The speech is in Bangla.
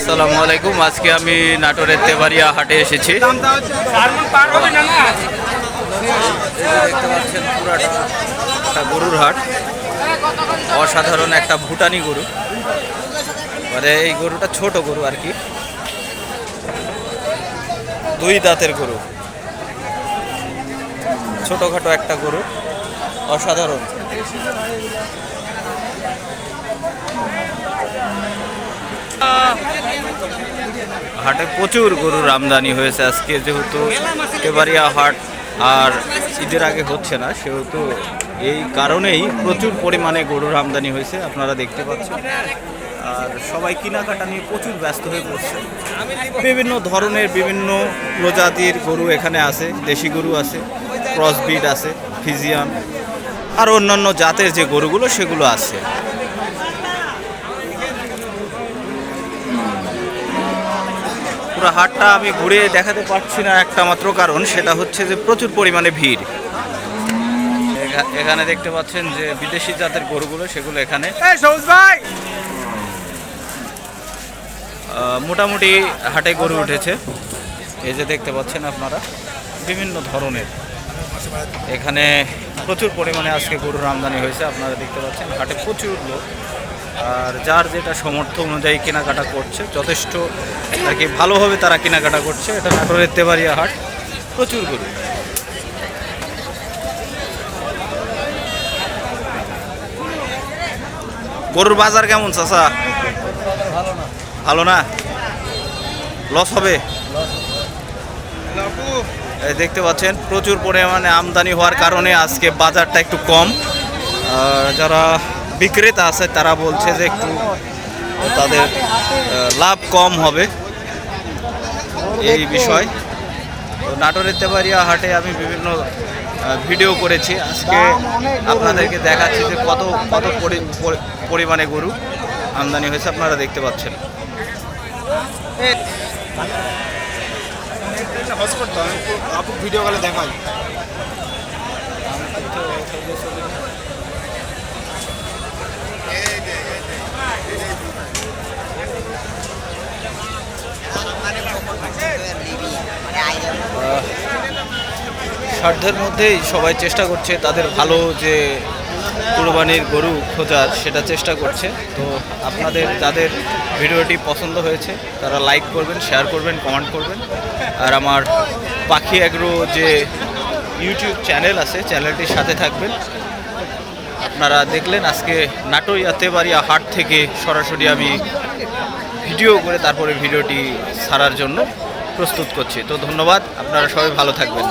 আসসালামু আলাইকুম। আজকে আমি নাটোরের তেবাড়িয়া হাটে এসেছি। দেখতে পাচ্ছেন পুরাটা একটা গরুর হাট, অসাধারণ একটা ভুটানি গরু। মানে এই গরুটা ছোট গরু আর কি, 2 দাঁতের গরু, ছোটখাটো একটা গরু, অসাধারণ। হাটে প্রচুর গরুর আমদানি হয়েছে আজকে, যেহেতু তেবাড়িয়া হাট আর ঈদের আগে হচ্ছে না, সেহেতু এই কারণেই প্রচুর পরিমাণে গরুর আমদানি হয়েছে, আপনারা দেখতে পাচ্ছেন। আর সবাই কেনাকাটা নিয়ে প্রচুর ব্যস্ত হয়ে পড়ছে। বিভিন্ন ধরনের বিভিন্ন প্রজাতির গরু এখানে আছে, দেশি গরু আছে, ক্রস ব্রিড আছে, ফিজিয়ান আর অন্যান্য জাতের যে গরুগুলো সেগুলো আছে। পুরো হাটটা আমি ঘুরে দেখাতে পারছি না একটা মাত্র কারণ, সেটা হচ্ছে যে প্রচুর পরিমাণে ভিড়। এখানে দেখতে পাচ্ছেন যে বিদেশি জাতের গরুগুলো, সেগুলো এখানে মোটামুটি হাটে গরু উঠেছে। এই যে দেখতে পাচ্ছেন আপনারা বিভিন্ন ধরনের, এখানে প্রচুর পরিমাণে আজকে গরুর আমদানি হয়েছে। আপনারা দেখতে পাচ্ছেন হাটে প্রচুর লোক, আর যার যেটা সামর্থ্য অনুযায়ী কেনাকাটা করছে, যথেষ্ট আর কি ভালোভাবে তারা কেনাকাটা করছে। এটা নাটোরের তেবাড়িয়া হাট, প্রচুর গরু। গরুর বাজার কেমন চাচা? ভালো না, লস হবে। এই দেখতে পাচ্ছেন প্রচুর পরিমাণে আমদানি হওয়ার কারণে আজকে বাজারটা একটু কম। যারা বিক্রেতা আছে তারা বলছে যে একটু তাদের লাভ কম হবে, এই বিষয়। তো নাটোরের তেবাড়িয়া হাটে আমি বিভিন্ন ভিডিও করেছি, আজকে আপনাদেরকে দেখাচ্ছি যে কত কত পরিমাণে গরু আমদানি হয়েছে, আপনারা দেখতে পাচ্ছেন। ভিডিও কলে দেখাই। সাধ্যের মধ্যেই সবাই চেষ্টা করছে তাদের ভালো যে কুরবানির গরু খোঁজার, সেটা চেষ্টা করছে। তো আপনাদের যাদের ভিডিওটি পছন্দ হয়েছে তারা লাইক করবেন, শেয়ার করবেন, কমেন্ট করবেন। আর আমার পাখি এগ্রো যে ইউটিউব চ্যানেল আছে, চ্যানেলটির সাথে থাকবেন। আপনারা দেখলেন আজকে নাটোরিয়া তেবাড়িয়া হাট থেকে সরাসরি আমি ভিডিও করে তারপরে ভিডিওটি ছাড়ার জন্য প্রস্তুত করছি। তো ধন্যবাদ, আপনারা সবাই ভালো থাকবেন।